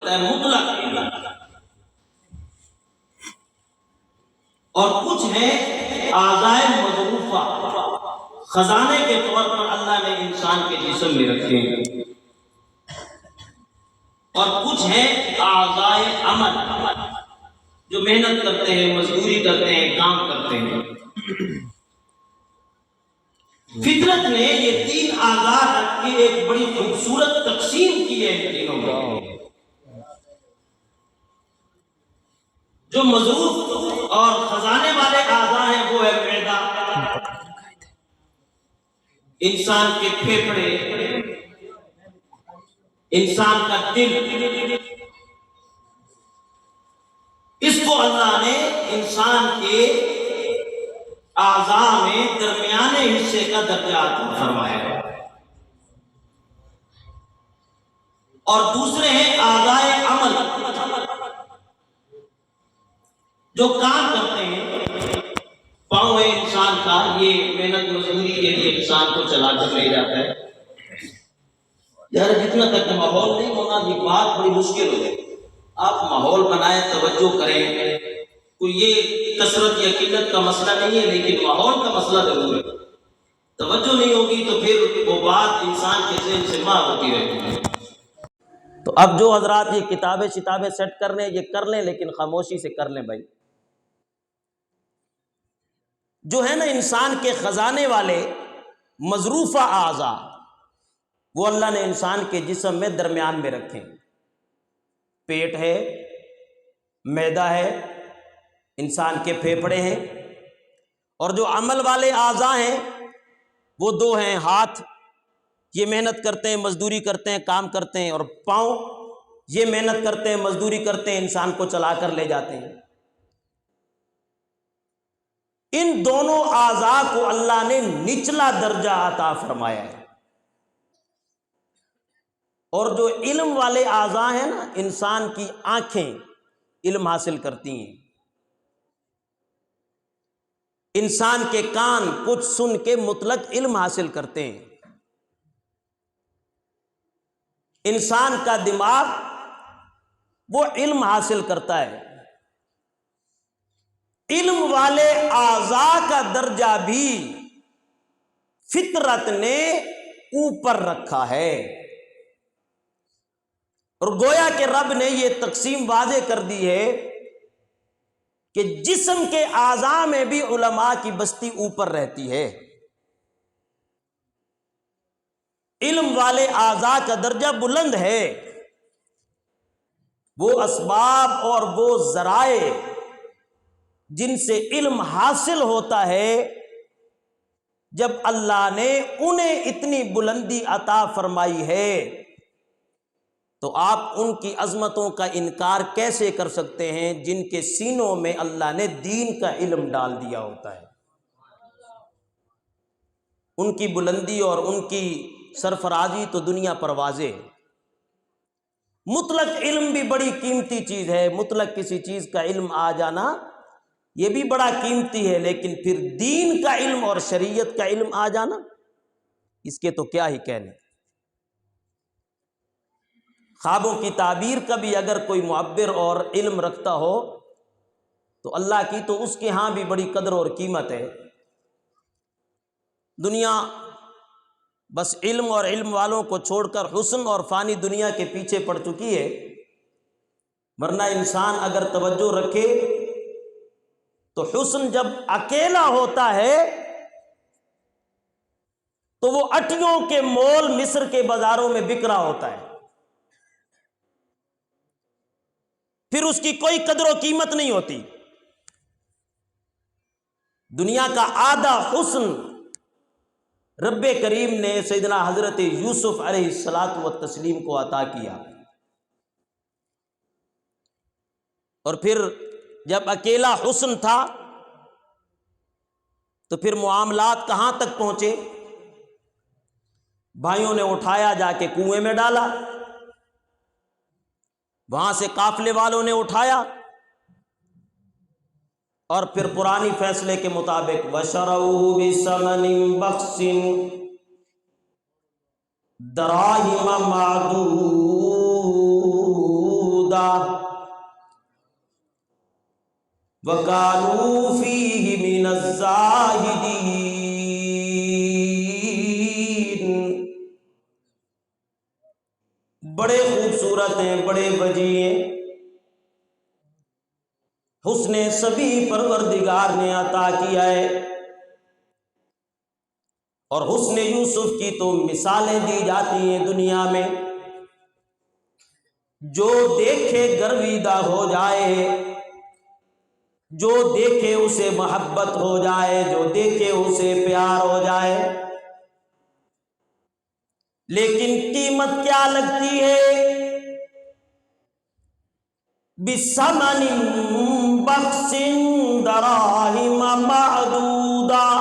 ہے مطلق علم، اور کچھ ہے اعضائے مضروفہ، خزانے کے طور پر اللہ نے انسان کے جسم میں رکھے ہیں، اور کچھ ہے اعضائے عمل، جو محنت کرتے ہیں، مزدوری کرتے ہیں، کام کرتے ہیں۔ فطرت نے یہ تین اعضاء رکھ کے ایک بڑی خوبصورت تقسیم کی ہے ان تینوں میں۔ جو مضروف اور خزانے والے اعضاء ہیں وہ ہے معدہ، انسان کے پھیپھڑے، انسان کا دل۔ اس کو اللہ نے انسان کے اعضاء میں درمیانے حصے کا درجہ عطا فرمایا ہے۔ اور دوسرے ہیں اعضائے عمل، جو کام کرتے ہیں۔ پاؤں ہے انسان کا، یہ محنت مزدوری کے لیے انسان کو چلا کر لے جاتا ہے۔ یار جتنا تک ماحول نہیں ہونا یہ بات بڑی مشکل ہو جائے۔ آپ ماحول بنائیں، توجہ کریں، کوئی یہ کثرت یا قلت کا مسئلہ نہیں ہے، لیکن ماحول کا مسئلہ ضرور ہے۔ توجہ نہیں ہوگی تو پھر وہ بات انسان کے ذہن سے ماں ہوتی رہتی ہے۔ تو اب جو حضرات یہ کتابیں سیٹ کر لیں یہ کر لیں، لیکن خاموشی سے کر لیں بھائی۔ جو ہے نا انسان کے خزانے والے مضروفہ اعضاء، وہ اللہ نے انسان کے جسم میں درمیان میں رکھے۔ پیٹ ہے، معدہ ہے، انسان کے پھیپھڑے ہیں، اور جو عمل والے اعضاء ہیں وہ دو ہیں۔ ہاتھ یہ محنت کرتے ہیں، مزدوری کرتے ہیں، کام کرتے ہیں، اور پاؤں یہ محنت کرتے ہیں، مزدوری کرتے ہیں، انسان کو چلا کر لے جاتے ہیں۔ ان دونوں اعضاء کو اللہ نے نچلا درجہ عطا فرمایا ہے۔ اور جو علم والے اعضاء ہیں نا، انسان کی آنکھیں علم حاصل کرتی ہیں، انسان کے کان کچھ سن کے مطلق علم حاصل کرتے ہیں، انسان کا دماغ وہ علم حاصل کرتا ہے۔ علم والے اعضاء کا درجہ بھی فطرت نے اوپر رکھا ہے، اور گویا کہ رب نے یہ تقسیم واضح کر دی ہے کہ جسم کے اعضاء میں بھی علماء کی بستی اوپر رہتی ہے۔ علم والے اعضاء کا درجہ بلند ہے۔ وہ اسباب اور وہ ذرائع جن سے علم حاصل ہوتا ہے، جب اللہ نے انہیں اتنی بلندی عطا فرمائی ہے تو آپ ان کی عظمتوں کا انکار کیسے کر سکتے ہیں جن کے سینوں میں اللہ نے دین کا علم ڈال دیا ہوتا ہے۔ ان کی بلندی اور ان کی سرفرازی تو دنیا پر واضح ہے۔ مطلق علم بھی بڑی قیمتی چیز ہے، مطلق کسی چیز کا علم آ جانا یہ بھی بڑا قیمتی ہے، لیکن پھر دین کا علم اور شریعت کا علم آ جانا اس کے تو کیا ہی کہنے۔ خوابوں کی تعبیر کا بھی اگر کوئی معبر اور علم رکھتا ہو تو اللہ کی تو اس کے ہاں بھی بڑی قدر اور قیمت ہے۔ دنیا بس علم اور علم والوں کو چھوڑ کر حسن اور فانی دنیا کے پیچھے پڑ چکی ہے، ورنہ انسان اگر توجہ رکھے تو حسن جب اکیلا ہوتا ہے تو وہ اٹیوں کے مول مصر کے بازاروں میں بک رہا ہوتا ہے، پھر اس کی کوئی قدر و قیمت نہیں ہوتی۔ دنیا کا آدھا حسن رب کریم نے سیدنا حضرت یوسف علیہ الصلاۃ والتسلیم کو عطا کیا، اور پھر جب اکیلا حسن تھا تو پھر معاملات کہاں تک پہنچے؟ بھائیوں نے اٹھایا، جا کے کنویں میں ڈالا، وہاں سے قافلے والوں نے اٹھایا، اور پھر پرانی فیصلے کے مطابق وَشَرَوْهُ بِثَمَنٍ بَخْسٍ دَرَاهِمَ مَعْدُودَةٍ وَكَانُوا فِيهِ مِنَ الزَّاهِدِينَ۔ بڑے خوبصورت ہیں، بڑے وجیح ہیں، حسن سبھی پروردگار نے عطا کیا ہے، اور حسن یوسف کی تو مثالیں دی جاتی ہیں دنیا میں، جو دیکھے گرویدہ ہو جائے، جو دیکھے اسے محبت ہو جائے، جو دیکھے اسے پیار ہو جائے۔ لیکن قیمت کیا لگتی ہے؟ بِثَمَنٍ بَخْسٍ دَرَاہِمَ مَعْدُودَةٍ،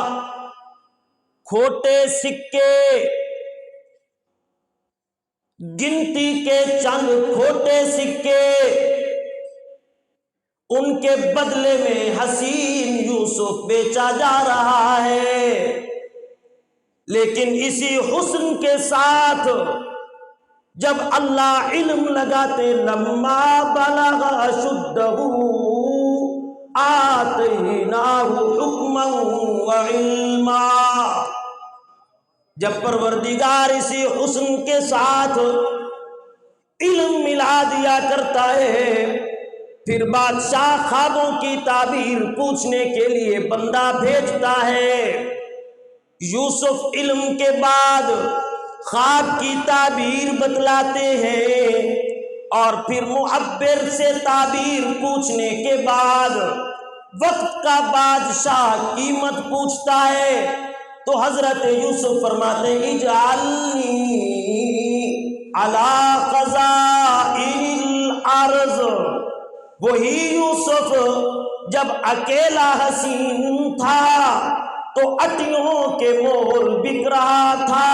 کھوٹے سکے، گنتی کے چند کھوٹے سکے، ان کے بدلے میں حسین یوسف بیچا جا رہا ہے۔ لیکن اسی حسن کے ساتھ جب اللہ علم لگاتے، لما بلغ اشدہ آتیناہ حکما وعلما، جب پروردگار اسی حسن کے ساتھ علم ملا دیا کرتا ہے، پھر بادشاہ خوابوں کی تعبیر پوچھنے کے لیے بندہ بھیجتا ہے۔ یوسف علم کے بعد خواب کی تعبیر بتلاتے ہیں، اور پھر معبر سے تعبیر پوچھنے کے بعد وقت کا بادشاہ قیمت پوچھتا ہے، تو حضرت یوسف فرماتے ہیں اجعلنی علی خزائن الارض۔ وہی یوسف جب اکیلا حسین تھا تو اٹیوں کے مول بک رہا تھا،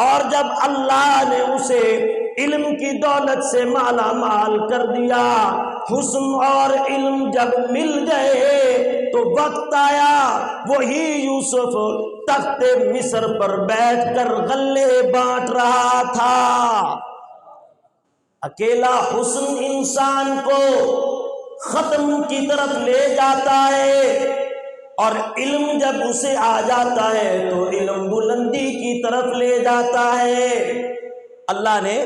اور جب اللہ نے اسے علم کی دولت سے مالا مال کر دیا، حسن اور علم جب مل گئے تو وقت آیا وہی یوسف تخت مصر پر بیٹھ کر غلے بانٹ رہا تھا۔ اکیلا حسن انسان کو ختم کی طرف لے جاتا ہے، اور علم جب اسے آ جاتا ہے تو علم بلندی کی طرف لے جاتا ہے۔ اللہ نے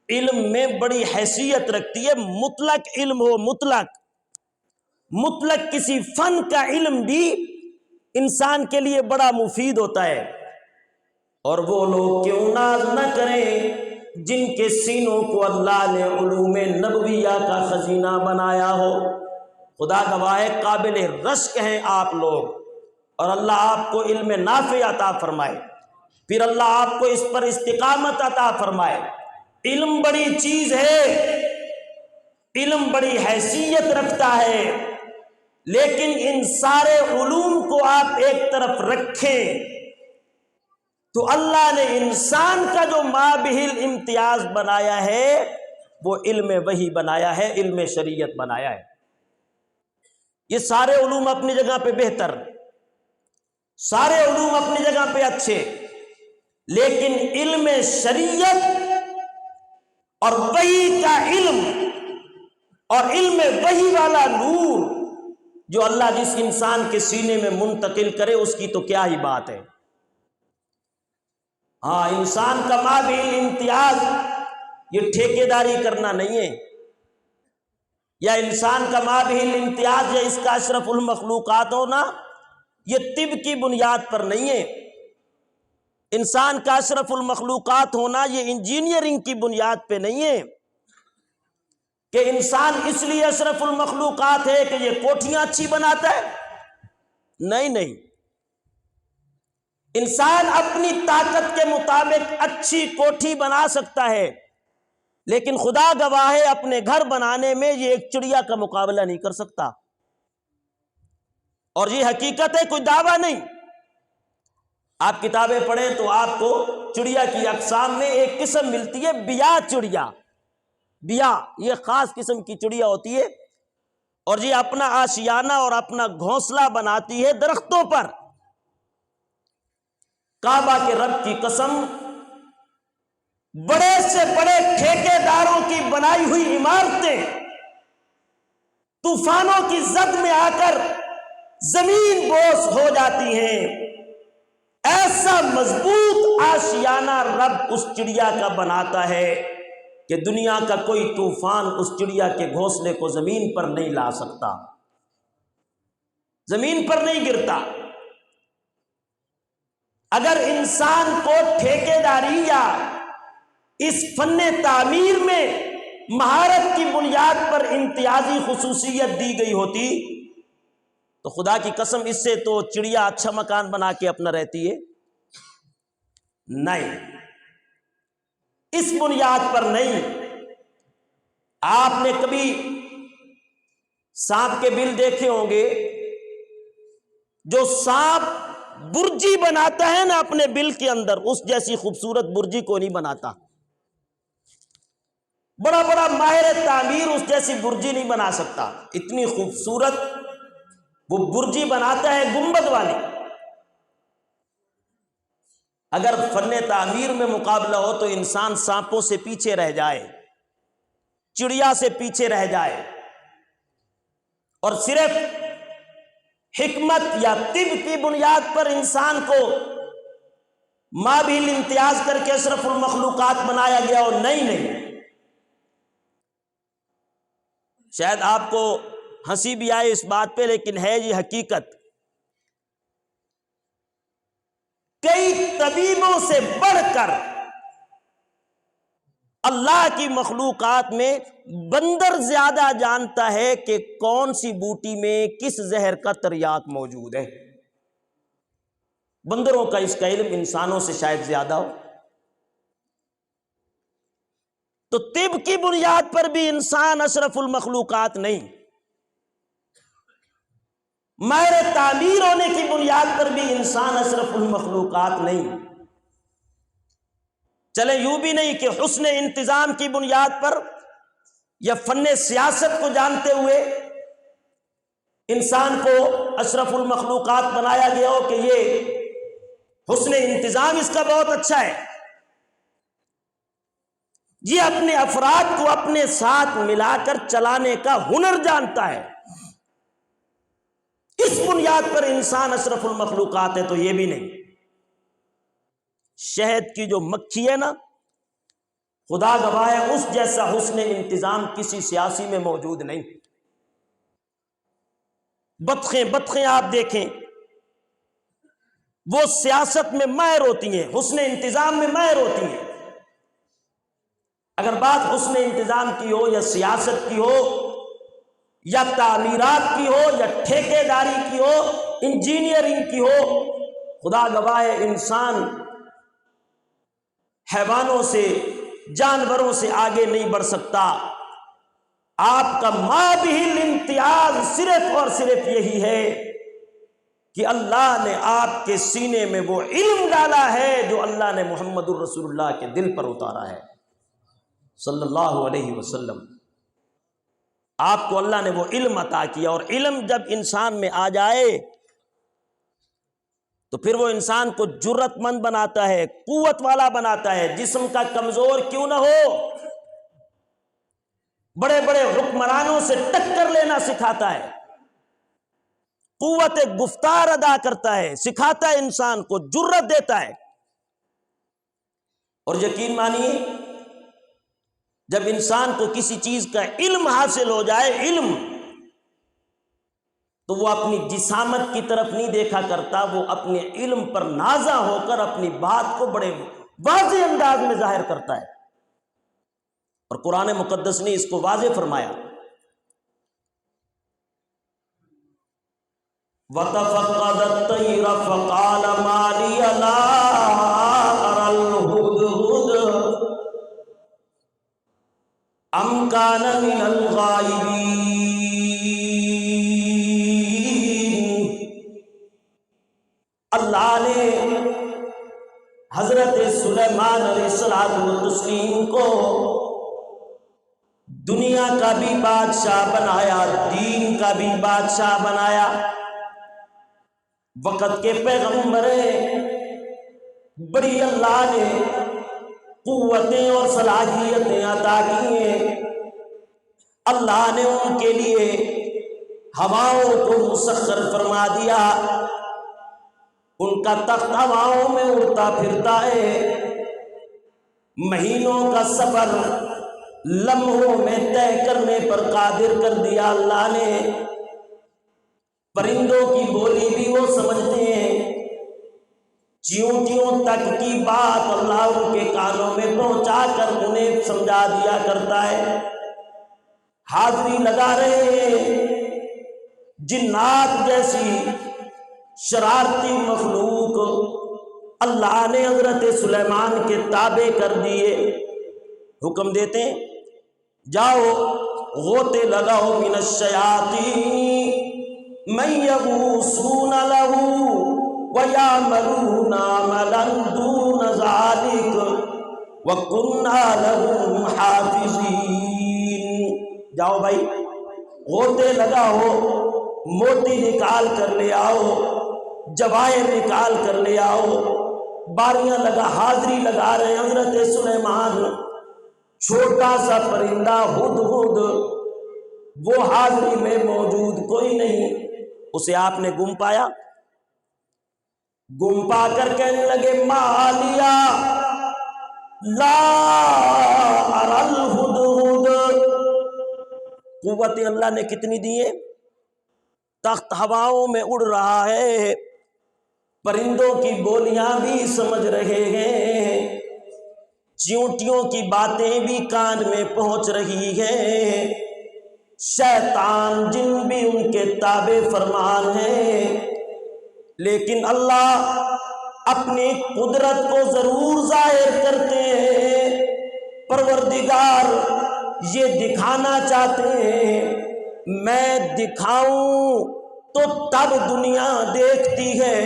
علم میں بڑی حیثیت رکھتی ہے، مطلق علم ہو، مطلق کسی فن کا علم بھی انسان کے لیے بڑا مفید ہوتا ہے۔ اور وہ لوگ کیوں ناز نہ کریں جن کے سینوں کو اللہ نے علوم نبویہ کا خزینہ بنایا ہو۔ خدا گواہ ہے قابل رشک ہیں آپ لوگ، اور اللہ آپ کو علم نافع عطا فرمائے، پھر اللہ آپ کو اس پر استقامت عطا فرمائے۔ علم بڑی چیز ہے، علم بڑی حیثیت رکھتا ہے، لیکن ان سارے علوم کو آپ ایک طرف رکھیں تو اللہ نے انسان کا جو مابہل امتیاز بنایا ہے وہ علم وحی بنایا ہے، علم شریعت بنایا ہے۔ یہ سارے علوم اپنی جگہ پہ بہتر، سارے علوم اپنی جگہ پہ اچھے، لیکن علم شریعت اور وحی کا علم اور علم وحی والا نور جو اللہ جس انسان کے سینے میں منتقل کرے اس کی تو کیا ہی بات ہے۔ ہاں، انسان کا مابہل امتیاز یہ ٹھیکیداری کرنا نہیں ہے، یا انسان کا مابہل امتیاز یا اس کا اشرف المخلوقات ہونا یہ طب کی بنیاد پر نہیں ہے، انسان کا اشرف المخلوقات ہونا یہ انجینئرنگ کی بنیاد پہ نہیں ہے کہ انسان اس لیے اشرف المخلوقات ہے کہ یہ کوٹھیاں اچھی بناتا ہے۔ نہیں، انسان اپنی طاقت کے مطابق اچھی کوٹھی بنا سکتا ہے، لیکن خدا گواہ ہے اپنے گھر بنانے میں یہ ایک چڑیا کا مقابلہ نہیں کر سکتا، اور یہ حقیقت ہے، کوئی دعویٰ نہیں۔ آپ کتابیں پڑھیں تو آپ کو چڑیا کی اقسام میں ایک قسم ملتی ہے بیا چڑیا، بیا یہ خاص قسم کی چڑیا ہوتی ہے، اور یہ اپنا آشیانہ اور اپنا گھونسلہ بناتی ہے درختوں پر۔ کعبہ کے رب کی قسم، بڑے سے بڑے ٹھیکیداروں کی بنائی ہوئی عمارتیں طوفانوں کی زد میں آ کر زمین بوس ہو جاتی ہیں، ایسا مضبوط آشیانہ رب اس چڑیا کا بناتا ہے کہ دنیا کا کوئی طوفان اس چڑیا کے گھونسلے کو زمین پر نہیں لا سکتا، زمین پر نہیں گرتا۔ اگر انسان کو ٹھیکیداری یا اس فن تعمیر میں مہارت کی بنیاد پر امتیازی خصوصیت دی گئی ہوتی تو خدا کی قسم اس سے تو چڑیا اچھا مکان بنا کے اپنا رہتی ہے، نہیں، اس بنیاد پر نہیں۔ آپ نے کبھی سانپ کے بل دیکھے ہوں گے؟ جو سانپ برجی بناتا ہے نا اپنے بل کے اندر، اس جیسی خوبصورت برجی کو نہیں بناتا، بڑا بڑا ماہر تعمیر اس جیسی برجی نہیں بنا سکتا، اتنی خوبصورت وہ برجی بناتا ہے گنبد والی۔ اگر فن تعمیر میں مقابلہ ہو تو انسان سانپوں سے پیچھے رہ جائے، چڑیا سے پیچھے رہ جائے، اور صرف حکمت یا طب کی بنیاد پر انسان کو مابیل امتیاز کر کے اشرف المخلوقات بنایا گیا ہو، نہیں، شاید آپ کو ہنسی بھی آئے اس بات پہ، لیکن ہے یہ حقیقت۔ کئی طبیبوں سے بڑھ کر اللہ کی مخلوقات میں بندر زیادہ جانتا ہے کہ کون سی بوٹی میں کس زہر کا تریاک موجود ہے۔ بندروں کا اس کا علم انسانوں سے شاید زیادہ ہو۔ تو طب کی بنیاد پر بھی انسان اشرف المخلوقات نہیں، ماہر تعمیر ہونے کی بنیاد پر بھی انسان اشرف المخلوقات نہیں۔ چلے یوں بھی نہیں کہ حسن انتظام کی بنیاد پر یا فن سیاست کو جانتے ہوئے انسان کو اشرف المخلوقات بنایا گیا ہو کہ یہ حسن انتظام اس کا بہت اچھا ہے، یہ اپنے افراد کو اپنے ساتھ ملا کر چلانے کا ہنر جانتا ہے، اس بنیاد پر انسان اشرف المخلوقات ہے، تو یہ بھی نہیں۔ شہد کی جو مکھی ہے نا، خدا گواہ ہے اس جیسا حسن انتظام کسی سیاسی میں موجود نہیں۔ بطخیں آپ دیکھیں، وہ سیاست میں ماہر ہوتی ہیں، حسن انتظام میں ماہر ہوتی ہیں۔ اگر بات حسن انتظام کی ہو یا سیاست کی ہو یا تعمیرات کی ہو یا ٹھیکیداری کی ہو، انجینئرنگ کی ہو، خدا گواہ ہے انسان حیوانوں سے، جانوروں سے آگے نہیں بڑھ سکتا۔ آپ کا مابہل امتیاز صرف اور صرف یہی ہے کہ اللہ نے آپ کے سینے میں وہ علم ڈالا ہے جو اللہ نے محمد الرسول اللہ کے دل پر اتارا ہے صلی اللہ علیہ وسلم۔ آپ کو اللہ نے وہ علم عطا کیا، اور علم جب انسان میں آ جائے تو پھر وہ انسان کو جرت مند بناتا ہے، قوت والا بناتا ہے، جسم کا کمزور کیوں نہ ہو، بڑے بڑے حکمرانوں سے ٹکر لینا سکھاتا ہے، قوت گفتار ادا کرتا ہے، سکھاتا ہے، انسان کو جرت دیتا ہے۔ اور یقین مانیے جب انسان کو کسی چیز کا علم حاصل ہو جائے، علم، تو وہ اپنی جسامت کی طرف نہیں دیکھا کرتا، وہ اپنے علم پر نازا ہو کر اپنی بات کو بڑے واضح انداز میں ظاہر کرتا ہے، اور قرآن مقدس نے اس کو واضح فرمایا۔ وَتَفَقَّدَ الطَّيْرَ فَقَالَ مَا لِيَ لَا أَرَى الْهُدْهُدَ أَمْ كَانَ مِنَ الْغَائِبِينَ۔ اللہ نے حضرت سلیمان علیہ السلام کو دنیا کا بھی بادشاہ بنایا، دین کا بھی بادشاہ بنایا، وقت کے پیغمبر بڑی اللہ نے قوتیں اور صلاحیتیں عطا کی ہیں۔ اللہ نے ان کے لیے ہواؤں کو مسخر فرما دیا، ان کا تخت ہواؤں میں اڑتا پھرتا ہے، مہینوں کا سفر لمحوں میں طے کرنے پر قادر کر دیا اللہ نے۔ پرندوں کی بولی بھی وہ سمجھتے ہیں، چیونٹیوں تک کی بات اللہ ان کے کانوں میں پہنچا کر انہیں سمجھا دیا کرتا ہے۔ حاضری لگا رہے ہیں، جنات جیسی شرارتی مخلوق اللہ نے حضرت سلیمان کے تابع کر دیے۔ حکم دیتے ہیں جاؤ غوطے لگاؤ من الشیاطین من یغوصون لہ ویعملون عملا دون ذلک وکننا لہم حافظین۔ جاؤ بھائی غوطے لگاؤ، موتی نکال کر لے آؤ، جواہر نکال کر لے آؤ، باریاں لگا، حاضری لگا رہے ہیں حضرت سلیمان۔ چھوٹا سا پرندہ ہدہد وہ حاضری میں موجود کوئی نہیں، اسے آپ نے گم پایا، گم پا کر کہنے لگے مالیا لا اری الہدہد۔ قوت اللہ نے کتنی دی ہے، تخت ہواؤں میں اڑ رہا ہے، پرندوں کی بولیاں بھی سمجھ رہے ہیں، چیونٹیوں کی باتیں بھی کان میں پہنچ رہی ہیں، شیطان جن بھی ان کے تابع فرمان ہیں، لیکن اللہ اپنی قدرت کو ضرور ظاہر کرتے ہیں۔ پروردگار یہ دکھانا چاہتے ہیں، میں دکھاؤں تو تب دنیا دیکھتی ہے،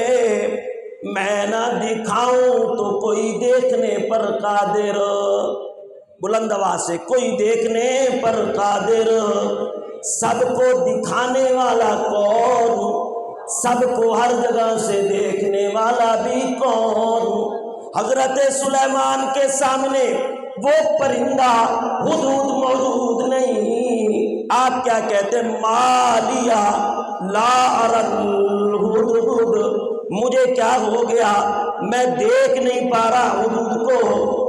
میں نہ دکھاؤں تو کوئی دیکھنے پر قادر، بلند آواز سے کوئی دیکھنے پر قادر۔ سب کو دکھانے والا کون، سب کو ہر جگہ سے دیکھنے والا بھی کون۔ حضرت سلیمان کے سامنے وہ پرندہ ہدہد موجود نہیں، آپ کیا کہتے مالیا لا اری الہدہد، مجھے کیا ہو گیا، میں دیکھ نہیں پا رہا ہدہد کو،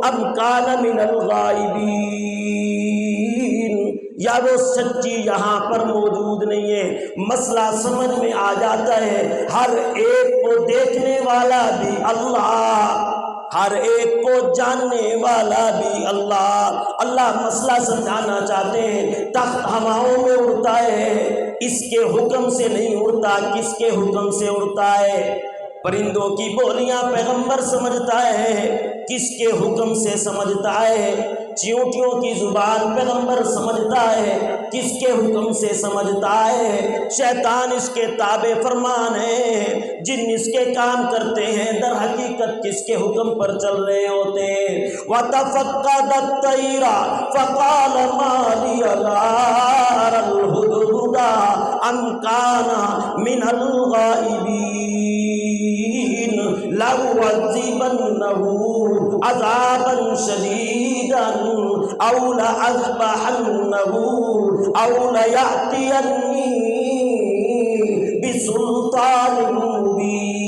ام کان من الغائبین، یا وہ سچی یہاں پر موجود نہیں ہے۔ مسئلہ سمجھ میں آ جاتا ہے، ہر ایک کو دیکھنے والا بھی اللہ، ہر ایک کو جاننے والا بھی اللہ۔ اللہ مسئلہ سمجھانا چاہتے ہیں، تخت ہواؤں میں اڑتا ہے، اس کے حکم سے نہیں اڑتا، کس کے حکم سے اڑتا ہے؟ پرندوں کی بولیاں پیغمبر سمجھتا ہے، کس کے حکم سے سمجھتا ہے؟ چیونٹیوں کی زبان پیغمبر سمجھتا ہے، کس کے حکم سے سمجھتا ہے؟ شیطان اس کے تابع فرمان ہے، جن اس کے کام کرتے ہیں در حقیقت کس کے حکم پر چل رہے ہوتے ہیں۔ وَتَفَقَّدَ الطَّيْرَ فَقَالَ مَا لِيَ لَا أَرَى الْهُدْهُدَ أَمْ كَانَ مِنَ الْغَائِبِينَ لَأُعَذِّبَنَّهُ عَذَابًا شَدِيدًا أَوْ لَأَذْبَحَنَّهُ أَوْ لَيَأْتِيَنِّي بِسُلْطَانٍ مُبِينٍ۔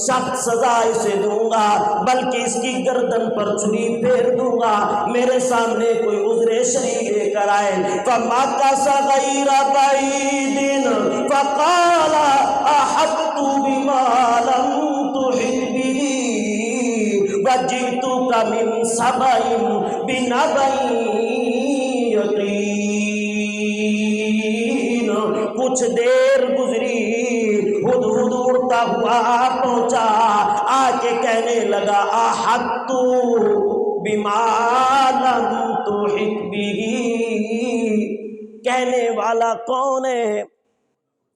سخت سزا اسے دوں گا، بلکہ اس کی گردن پر چھری پھیر دوں گا، میرے سامنے کوئی عذر شرعی لے کر آئے۔ فَمَكَثَ غَيْرَ بَعِيدٍ فَقَالَ أَحَطتُ بِمَا لَمْ تُحِطْ بِهِ وَجِئْتُكَ مِنْ سَبَإٍ بِنَبَإٍ یقین۔ کچھ دیر گزری، ہدہد اڑتا ہوا پہنچا، آ کے کہنے لگا احطت بما لم تحط به۔ کہنے والا کون ہے؟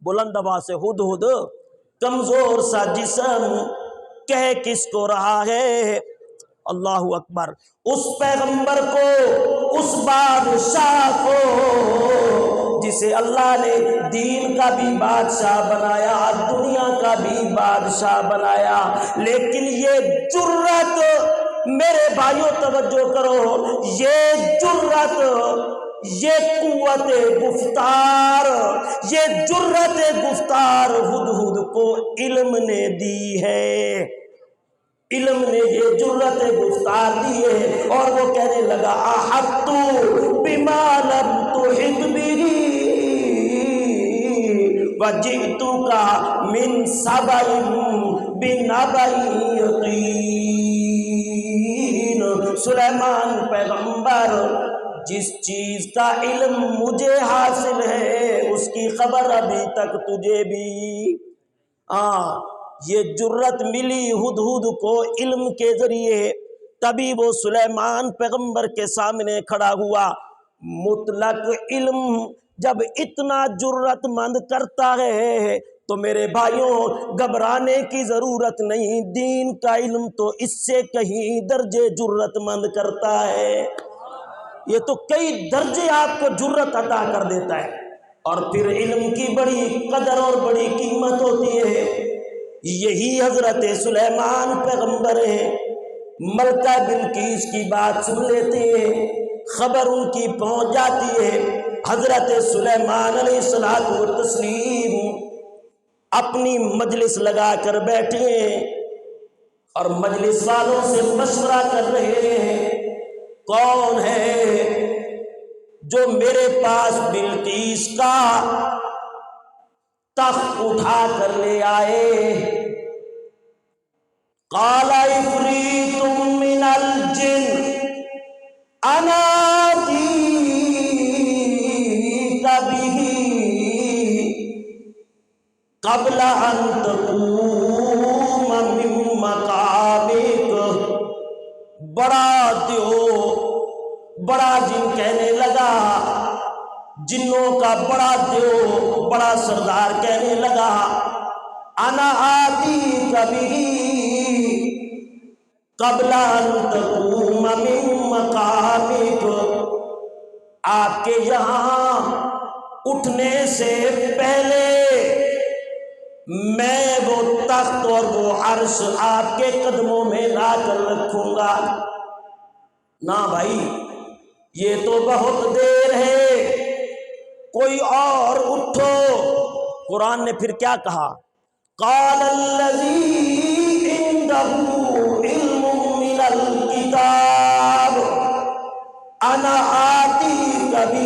بلند آواز سے ہدہد کمزور سا جسم کہہ کس کو رہا ہے؟ اللہ اکبر، اس پیغمبر کو، اس بادشاہ کو جسے اللہ نے دین کا بھی بادشاہ بنایا، دنیا کا بھی بادشاہ بنایا، لیکن یہ جرأت، میرے بھائیوں توجہ کرو، یہ جرأت، یہ قوت گفتار، یہ جرت گفتار ہدہد کو علم نے دی ہے، علم نے یہ جرت گفتار دی ہے، اور وہ کہنے لگا احطت بما لم تحط به وجئتک من سبأ بنبأ یقین۔ سلیمان پیغمبر، جس چیز کا علم مجھے حاصل ہے اس کی خبر ابھی تک تجھے بھی یہ جرت ملی ہدہد کو علم کے ذریعے، تبھی وہ سلیمان پیغمبر کے سامنے کھڑا ہوا۔ مطلق علم جب اتنا جرت مند کرتا ہے تو میرے بھائیوں گھبرانے کی ضرورت نہیں، دین کا علم تو اس سے کہیں درجے جرت مند کرتا ہے، یہ تو کئی درجے آپ کو جرت عطا کر دیتا ہے۔ اور پھر علم کی بڑی قدر اور بڑی قیمت ہوتی ہے، یہی حضرت سلیمان پیغمبر ہیں، ملکہ بلقیس کی بات سن لیتے ہیں، خبر ان کی پہنچ جاتی ہے، حضرت سلیمان علیہ الصلوۃ والتسلیم اپنی مجلس لگا کر بیٹھے ہیں اور مجلس والوں سے مشورہ کر رہے ہیں، کون ہے جو میرے پاس بلقیس کا تخت اٹھا کر لے آئے؟ قال عفریت من الجن انا آتیک بہ قبل ان تقوم من مقامک۔ بڑا جن کہنے لگا، جنوں کا بڑا دیو، بڑا سردار کہنے لگا انا آتیک بہ قبل ان تقوم من مقامک، آپ کے یہاں اٹھنے سے پہلے میں وہ تخت اور وہ عرش آپ کے قدموں میں لا کر رکھوں گا۔ نہ بھائی، یہ تو بہت دیر ہے، کوئی اور اٹھو۔ قرآن نے پھر کیا کہا؟ قال الذی عندہ علم من الکتاب انا آتیک بہ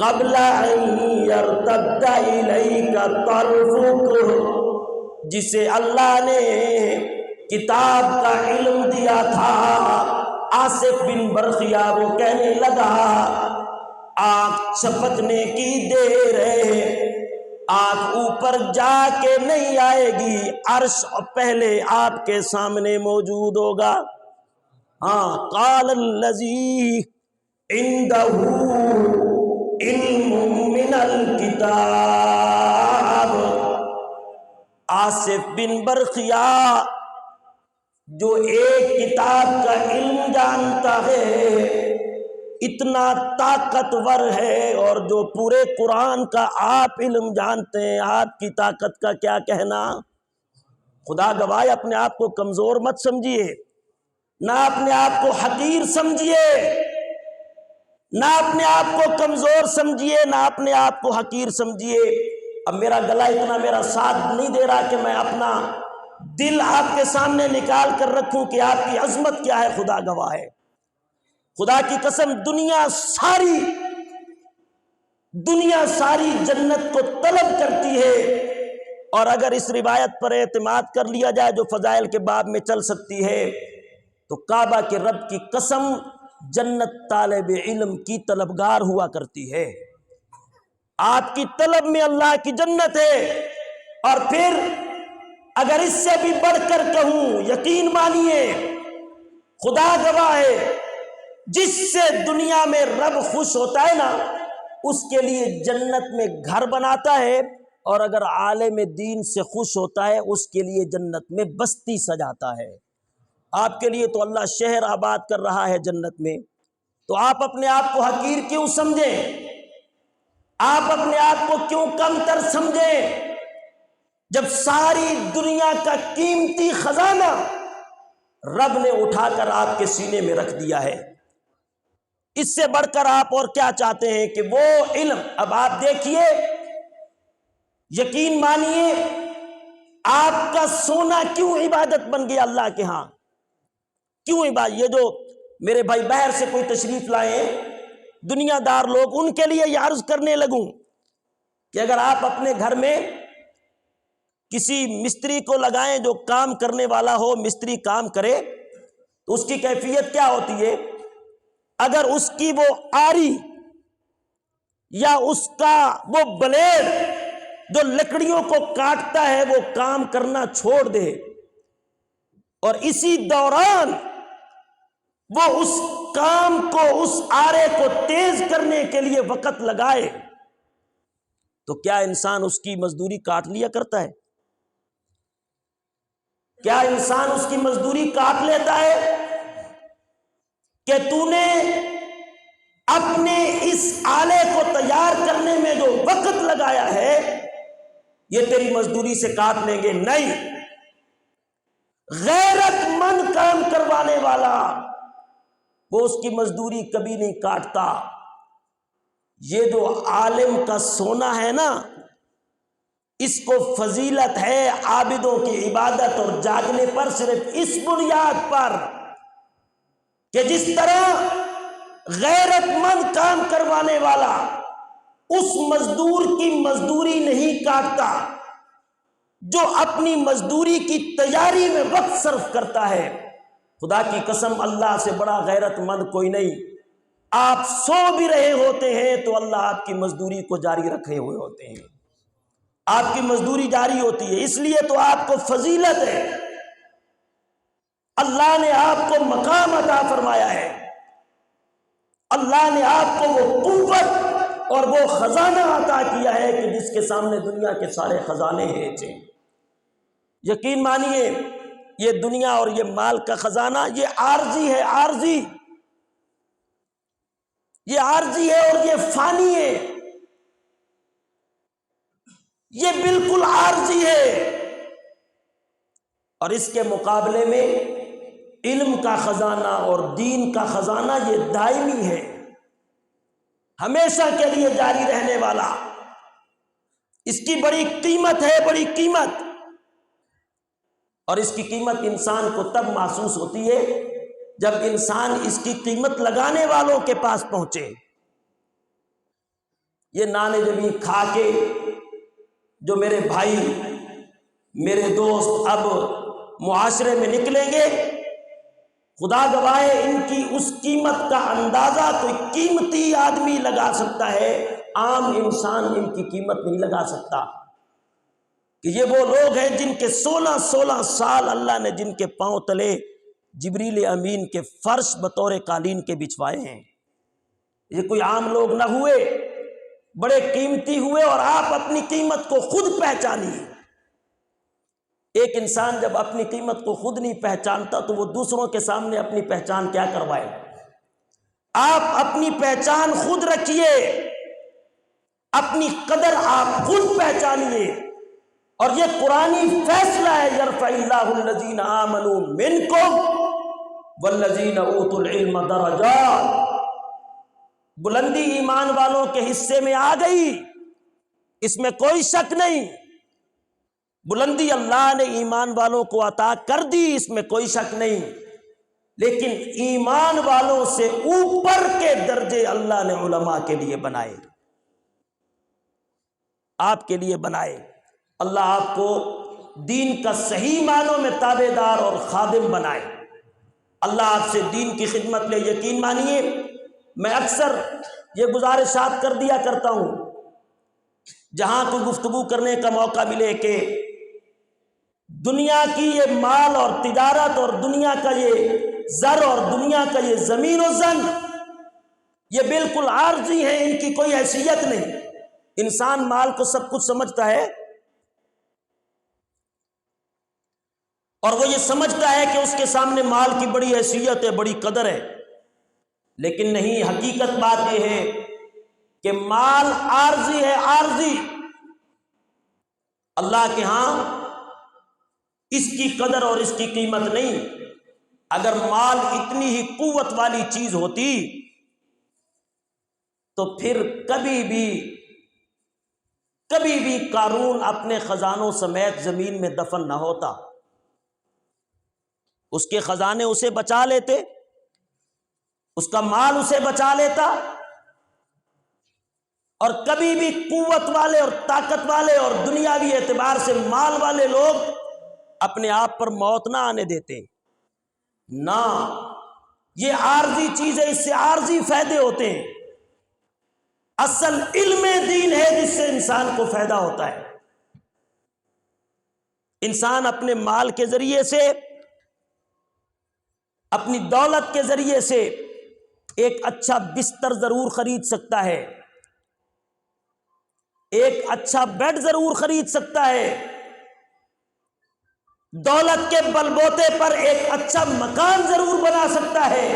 قبل ان یرتد الیک طرفک۔ جسے اللہ نے کتاب کا علم دیا تھا، آصف بن برخیا وہ کہنے لگا آنکھ چھپکنے کی دیر ہے، آنکھ اوپر جا کے نہیں آئے گی، عرش پہلے آپ کے سامنے موجود ہوگا۔ قال الذی عندہ علم من الکتاب، آصف بن برخیا جو ایک کتاب کا علم جانتا ہے، اتنا طاقتور ہے، اور جو پورے قرآن کا آپ علم جانتے ہیں، آپ کی طاقت کا کیا کہنا؟ خدا گواہ، اپنے آپ کو کمزور مت سمجھیے، نہ اپنے آپ کو حقیر سمجھیے، نہ اپنے آپ کو کمزور سمجھیے، نہ اپنے آپ کو حقیر سمجھیے۔ اب میرا گلا اتنا میرا ساتھ نہیں دے رہا کہ میں اپنا دل آپ کے سامنے نکال کر رکھوں کہ آپ کی عظمت کیا ہے، خدا گواہ ہے۔ خدا کی قسم، دنیا ساری جنت کو طلب کرتی ہے، اور اگر اس روایت پر اعتماد کر لیا جائے جو فضائل کے باب میں چل سکتی ہے، تو کعبہ کے رب کی قسم جنت طالب علم کی طلبگار ہوا کرتی ہے۔ آپ کی طلب میں اللہ کی جنت ہے۔ اور پھر اگر اس سے بھی بڑھ کر کہوں، یقین مانیے، خدا گواہ ہے، جس سے دنیا میں رب خوش ہوتا ہے نا، اس کے لیے جنت میں گھر بناتا ہے، اور اگر عالم دین سے خوش ہوتا ہے اس کے لیے جنت میں بستی سجاتا ہے۔ آپ کے لیے تو اللہ شہر آباد کر رہا ہے جنت میں، تو آپ اپنے آپ کو حقیر کیوں سمجھیں؟ آپ اپنے آپ کو کیوں کم تر سمجھیں، جب ساری دنیا کا قیمتی خزانہ رب نے اٹھا کر آپ کے سینے میں رکھ دیا ہے؟ اس سے بڑھ کر آپ اور کیا چاہتے ہیں کہ وہ علم؟ اب آپ دیکھیے، یقین مانیے، آپ کا سونا کیوں عبادت بن گیا اللہ کے ہاں؟ کیوں عبادت؟ یہ جو میرے بھائی باہر سے کوئی تشریف لائے دنیا دار لوگ، ان کے لیے یہ عرض کرنے لگوں کہ اگر آپ اپنے گھر میں کسی مستری کو لگائیں جو کام کرنے والا ہو، مستری کام کرے تو اس کی کیفیت کیا ہوتی ہے؟ اگر اس کی وہ آری یا اس کا وہ بلیڈ جو لکڑیوں کو کاٹتا ہے وہ کام کرنا چھوڑ دے اور اسی دوران وہ اس کام کو، اس آرے کو تیز کرنے کے لیے وقت لگائے، تو کیا انسان اس کی مزدوری کاٹ لیا کرتا ہے؟ کیا انسان اس کی مزدوری کاٹ لیتا ہے کہ تو نے اپنے اس آلے کو تیار کرنے میں جو وقت لگایا ہے یہ تیری مزدوری سے کاٹ لیں گے؟ نہیں، غیرت مند کام کروانے والا وہ اس کی مزدوری کبھی نہیں کاٹتا۔ یہ جو عالم کا سونا ہے نا، اس کو فضیلت ہے عابدوں کی عبادت اور جاگنے پر، صرف اس بنیاد پر کہ جس طرح غیرت مند کام کروانے والا اس مزدور کی مزدوری نہیں کاٹتا جو اپنی مزدوری کی تیاری میں وقت صرف کرتا ہے، خدا کی قسم اللہ سے بڑا غیرت مند کوئی نہیں۔ آپ سو بھی رہے ہوتے ہیں تو اللہ آپ کی مزدوری کو جاری رکھے ہوئے ہوتے ہیں، آپ کی مزدوری جاری ہوتی ہے، اس لیے تو آپ کو فضیلت ہے، اللہ نے آپ کو مقام عطا فرمایا ہے، اللہ نے آپ کو وہ قوت اور وہ خزانہ عطا کیا ہے کہ جس کے سامنے دنیا کے سارے خزانے ہیں۔ یقین مانیے، یہ دنیا اور یہ مال کا خزانہ یہ عارضی ہے، عارضی، یہ عارضی ہے اور یہ فانی ہے، یہ بالکل عارضی ہے، اور اس کے مقابلے میں علم کا خزانہ اور دین کا خزانہ یہ دائمی ہے، ہمیشہ کے لیے جاری رہنے والا، اس کی بڑی قیمت ہے، بڑی قیمت، اور اس کی قیمت انسان کو تب محسوس ہوتی ہے جب انسان اس کی قیمت لگانے والوں کے پاس پہنچے۔ یہ نانے جبیں کھا کے جو میرے بھائی، میرے دوست اب معاشرے میں نکلیں گے، خدا گواہ ہے ان کی اس قیمت کا اندازہ کوئی قیمتی آدمی لگا سکتا ہے، عام انسان ان کی قیمت نہیں لگا سکتا، کہ یہ وہ لوگ ہیں جن کے 16 سال اللہ نے جن کے پاؤں تلے جبریل امین کے فرش بطور قالین کے بچھوائے ہیں، یہ کوئی عام لوگ نہ ہوئے، بڑے قیمتی ہوئے، اور آپ اپنی قیمت کو خود پہچانیے۔ ایک انسان جب اپنی قیمت کو خود نہیں پہچانتا تو وہ دوسروں کے سامنے اپنی پہچان کیا کروائے؟ آپ اپنی پہچان خود رکھیے، اپنی قدر آپ خود پہچانیے، اور یہ قرآنی فیصلہ ہے، یرفع اللہ الذین آمنوا منکم والذین اوتوا العلم درجات، بلندی ایمان والوں کے حصے میں آ گئی، اس میں کوئی شک نہیں، بلندی اللہ نے ایمان والوں کو عطا کر دی، اس میں کوئی شک نہیں، لیکن ایمان والوں سے اوپر کے درجے اللہ نے علماء کے لیے بنائے، آپ کے لیے بنائے۔ اللہ آپ کو دین کا صحیح معنوں میں تابع دار اور خادم بنائے، اللہ آپ سے دین کی خدمت لے۔ یقین مانیے، میں اکثر یہ گزارشات کر دیا کرتا ہوں جہاں کوئی گفتگو کرنے کا موقع ملے کہ دنیا کی یہ مال اور تجارت اور دنیا کا یہ زر اور دنیا کا یہ زمین و زن یہ بالکل عارضی ہیں، ان کی کوئی حیثیت نہیں۔ انسان مال کو سب کچھ سمجھتا ہے اور وہ یہ سمجھتا ہے کہ اس کے سامنے مال کی بڑی حیثیت ہے، بڑی قدر ہے، لیکن نہیں، حقیقت بات یہ ہے کہ مال عارضی ہے، عارضی، اللہ کے ہاں اس کی قدر اور اس کی قیمت نہیں۔ اگر مال اتنی ہی قوت والی چیز ہوتی تو پھر کبھی بھی قارون اپنے خزانوں سمیت زمین میں دفن نہ ہوتا، اس کے خزانے اسے بچا لیتے، اس کا مال اسے بچا لیتا، اور کبھی بھی قوت والے اور طاقت والے اور دنیاوی اعتبار سے مال والے لوگ اپنے آپ پر موت نہ آنے دیتے۔ نہ، یہ عارضی چیز ہے، اس سے عارضی فائدے ہوتے ہیں۔ اصل علم دین ہے جس سے انسان کو فائدہ ہوتا ہے۔ انسان اپنے مال کے ذریعے سے، اپنی دولت کے ذریعے سے ایک اچھا بستر ضرور خرید سکتا ہے، ایک اچھا بیڈ ضرور خرید سکتا ہے، دولت کے بل بوتے پر ایک اچھا مکان ضرور بنا سکتا ہے،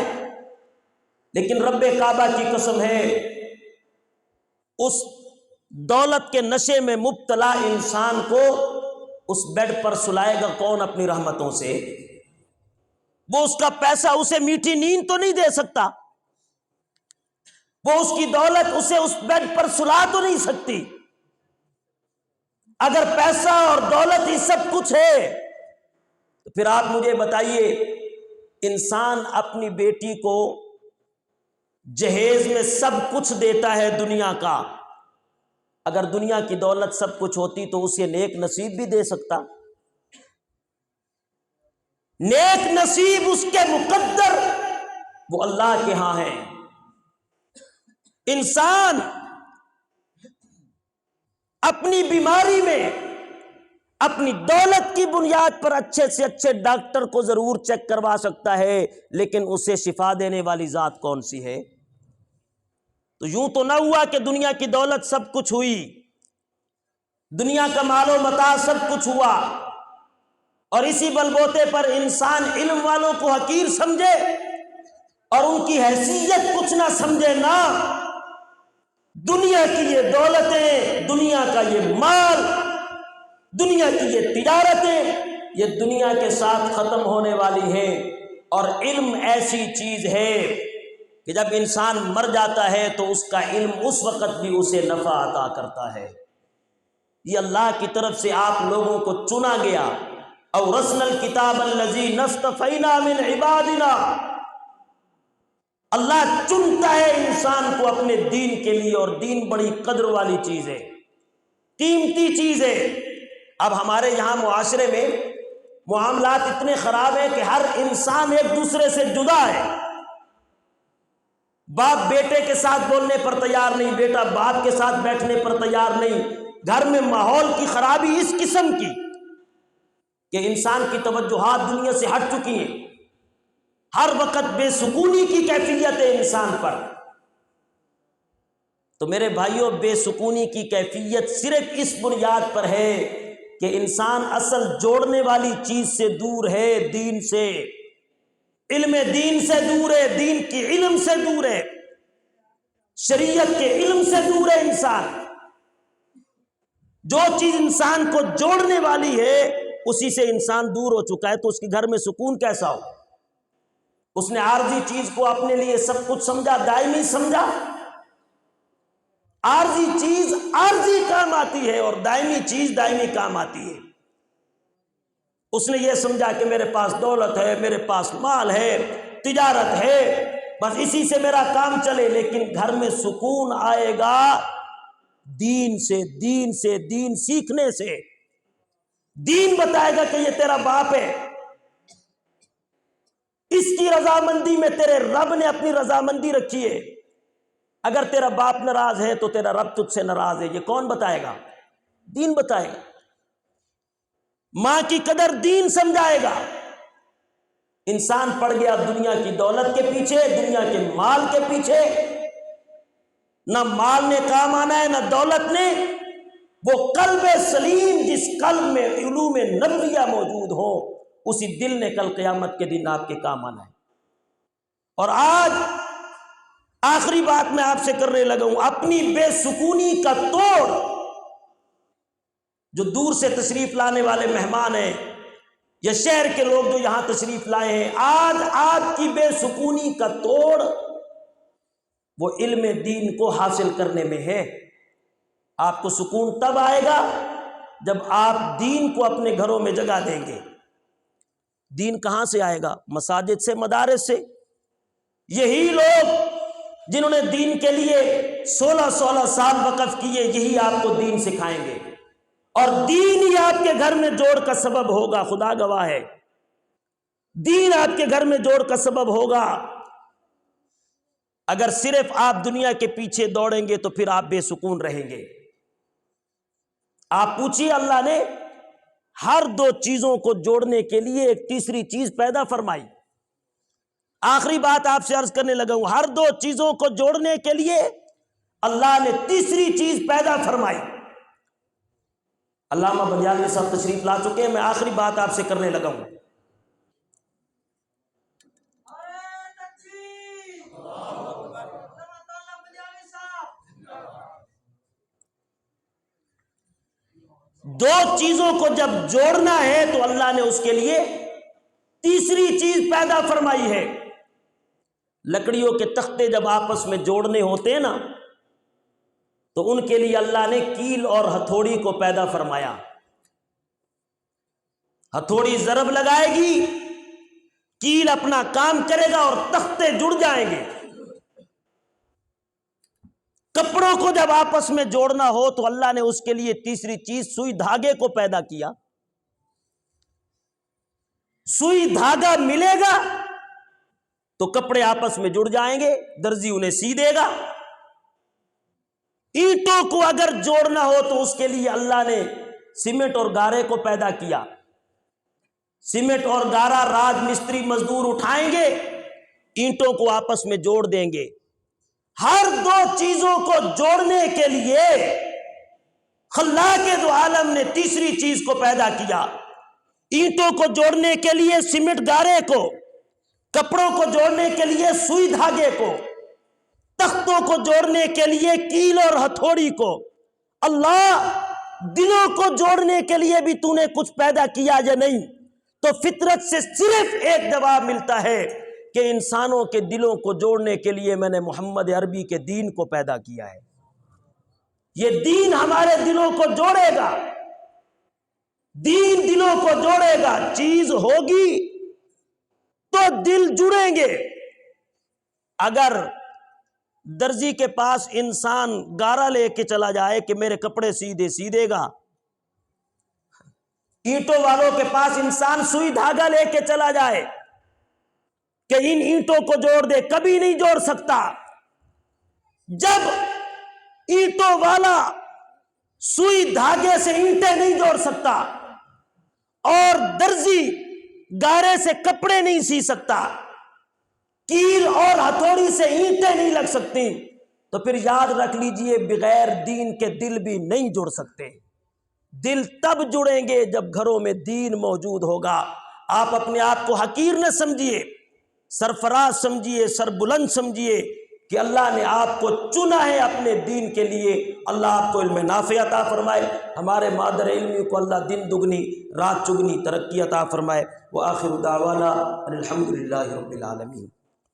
لیکن رب کعبہ کی قسم ہے، اس دولت کے نشے میں مبتلا انسان کو اس بیڈ پر سلائے گا کون اپنی رحمتوں سے؟ وہ اس کا پیسہ اسے میٹھی نیند تو نہیں دے سکتا، وہ اس کی دولت اسے اس بیڈ پر سلا تو نہیں سکتی۔ اگر پیسہ اور دولت ہی سب کچھ ہے تو پھر آپ مجھے بتائیے، انسان اپنی بیٹی کو جہیز میں سب کچھ دیتا ہے دنیا کا، اگر دنیا کی دولت سب کچھ ہوتی تو اسے نیک نصیب بھی دے سکتا؟ نیک نصیب اس کے مقدر وہ اللہ کے ہاں ہیں۔ انسان اپنی بیماری میں اپنی دولت کی بنیاد پر اچھے سے اچھے ڈاکٹر کو ضرور چیک کروا سکتا ہے، لیکن اسے شفا دینے والی ذات کون سی ہے؟ تو یوں تو نہ ہوا کہ دنیا کی دولت سب کچھ ہوئی، دنیا کا مال و متاع سب کچھ ہوا، اور اسی بلبوتے پر انسان علم والوں کو حقیر سمجھے اور ان کی حیثیت کچھ نہ سمجھے۔ نہ، دنیا کی یہ دولتیں، دنیا کا یہ مال، دنیا کی یہ تجارتیں، یہ دنیا کے ساتھ ختم ہونے والی ہیں، اور علم ایسی چیز ہے کہ جب انسان مر جاتا ہے تو اس کا علم اس وقت بھی اسے نفع عطا کرتا ہے۔ یہ اللہ کی طرف سے آپ لوگوں کو چنا گیا، اورثنا الکتاب الذی نصطفینا من عبادنا، اللہ چنتا ہے انسان کو اپنے دین کے لیے، اور دین بڑی قدر والی چیز ہے، قیمتی چیز ہے۔ اب ہمارے یہاں معاشرے میں معاملات اتنے خراب ہیں کہ ہر انسان ایک دوسرے سے جدا ہے، باپ بیٹے کے ساتھ بولنے پر تیار نہیں، بیٹا باپ کے ساتھ بیٹھنے پر تیار نہیں، گھر میں ماحول کی خرابی اس قسم کی کہ انسان کی توجہات دنیا سے ہٹ چکی ہیں، ہر وقت بے سکونی کی کیفیت ہے انسان پر۔ تو میرے بھائیوں، بے سکونی کی کیفیت صرف اس بنیاد پر ہے کہ انسان اصل جوڑنے والی چیز سے دور ہے، دین سے، علم دین سے دور ہے، دین کی علم سے دور ہے، شریعت کے علم سے دور ہے انسان۔ جو چیز انسان کو جوڑنے والی ہے اسی سے انسان دور ہو چکا ہے، تو اس کے گھر میں سکون کیسا ہو؟ اس نے عارضی چیز کو اپنے لیے سب کچھ سمجھا، دائمی سمجھا۔ عارضی چیز عارضی کام آتی ہے اور دائمی چیز دائمی کام آتی ہے۔ اس نے یہ سمجھا کہ میرے پاس دولت ہے، میرے پاس مال ہے، تجارت ہے، بس اسی سے میرا کام چلے، لیکن گھر میں سکون آئے گا دین سے، دین سے، دین سیکھنے سے۔ دین بتائے گا کہ یہ تیرا باپ ہے، اس کی رضامندی میں تیرے رب نے اپنی رضامندی رکھی ہے، اگر تیرا باپ ناراض ہے تو تیرا رب تجھ سے ناراض ہے۔ یہ کون بتائے گا؟ دین بتائے گا۔ ماں کی قدر دین سمجھائے گا۔ انسان پڑ گیا دنیا کی دولت کے پیچھے، دنیا کے مال کے پیچھے، نہ مال نے کام آنا ہے نہ دولت نے۔ وہ قلب سلیم جس قلب میں علوم نبویہ موجود ہو، اسی دل نے کل قیامت کے دن آپ کے کام آنا ہے۔ اور آج آخری بات میں آپ سے کرنے لگا ہوں، اپنی بے سکونی کا توڑ، جو دور سے تشریف لانے والے مہمان ہیں یا شہر کے لوگ جو یہاں تشریف لائے ہیں، آج آپ کی بے سکونی کا توڑ وہ علم دین کو حاصل کرنے میں ہے۔ آپ کو سکون تب آئے گا جب آپ دین کو اپنے گھروں میں جگہ دیں گے۔ دین کہاں سے آئے گا؟ مساجد سے، مدارس سے۔ یہی لوگ جنہوں نے دین کے لیے 16 سال وقف کیے، یہی آپ کو دین سکھائیں گے، اور دین ہی آپ کے گھر میں جوڑ کا سبب ہوگا۔ خدا گواہ ہے، دین آپ کے گھر میں جوڑ کا سبب ہوگا۔ اگر صرف آپ دنیا کے پیچھے دوڑیں گے تو پھر آپ بے سکون رہیں گے۔ آپ پوچھیے، اللہ نے ہر دو چیزوں کو جوڑنے کے لیے ایک تیسری چیز پیدا فرمائی۔ آخری بات آپ سے عرض کرنے لگا ہوں، ہر دو چیزوں کو جوڑنے کے لیے اللہ نے تیسری چیز پیدا فرمائی۔ علامہ بنیالوی صاحب تشریف لا چکے ہیں، میں آخری بات آپ سے کرنے لگا ہوں۔ دو چیزوں کو جب جوڑنا ہے تو اللہ نے اس کے لیے تیسری چیز پیدا فرمائی ہے۔ لکڑیوں کے تختے جب آپس میں جوڑنے ہوتے ہیں نا، تو ان کے لیے اللہ نے کیل اور ہتھوڑی کو پیدا فرمایا۔ ہتھوڑی ضرب لگائے گی، کیل اپنا کام کرے گا اور تختے جڑ جائیں گے۔ کپڑوں کو جب آپس میں جوڑنا ہو تو اللہ نے اس کے لیے تیسری چیز سوئی دھاگے کو پیدا کیا۔ سوئی دھاگا ملے گا تو کپڑے آپس میں جڑ جائیں گے، درزی انہیں سی دے گا۔ اینٹوں کو اگر جوڑنا ہو تو اس کے لیے اللہ نے سیمنٹ اور گارے کو پیدا کیا۔ سیمنٹ اور گارا راج مستری مزدور اٹھائیں گے، اینٹوں کو آپس میں جوڑ دیں گے۔ ہر دو چیزوں کو جوڑنے کے لیے خلاق دو عالم نے تیسری چیز کو پیدا کیا۔ اینٹوں کو جوڑنے کے لیے سیمنٹ گارے کو، کپڑوں کو جوڑنے کے لیے سوئی دھاگے کو، تختوں کو جوڑنے کے لیے کیل اور ہتھوڑی کو۔ اللہ، دلوں کو جوڑنے کے لیے بھی تو نے کچھ پیدا کیا یا نہیں؟ تو فطرت سے صرف ایک جواب ملتا ہے کہ انسانوں کے دلوں کو جوڑنے کے لیے میں نے محمد عربی کے دین کو پیدا کیا ہے۔ یہ دین ہمارے دلوں کو جوڑے گا، دین دلوں کو جوڑے گا۔ چیز ہوگی تو دل جڑیں گے۔ اگر درزی کے پاس انسان گارا لے کے چلا جائے کہ میرے کپڑے سی دے گا، اینٹوں والوں کے پاس انسان سوئی دھاگا لے کے چلا جائے کہ ان اینٹوں کو جوڑ دے، کبھی نہیں جوڑ سکتا۔ جب اینٹوں والا سوئی دھاگے سے اینٹیں نہیں جوڑ سکتا اور درزی گارے سے کپڑے نہیں سی سکتا، کیل اور ہتھوڑی سے اینٹیں نہیں لگ سکتی، تو پھر یاد رکھ لیجئے بغیر دین کے دل بھی نہیں جڑ سکتے۔ دل تب جڑیں گے جب گھروں میں دین موجود ہوگا۔ آپ اپنے آپ کو حقیر نہ سمجھیے، سرفراز سمجھیے، سربلند سمجھیے کہ اللہ نے آپ کو چنا ہے اپنے دین کے لیے۔ اللہ آپ کو علم نافع عطا فرمائے، ہمارے مادر علمی کو اللہ دن دگنی رات چگنی ترقی عطا فرمائے۔ وآخر دعوانا ان الحمد للہ رب العالمین۔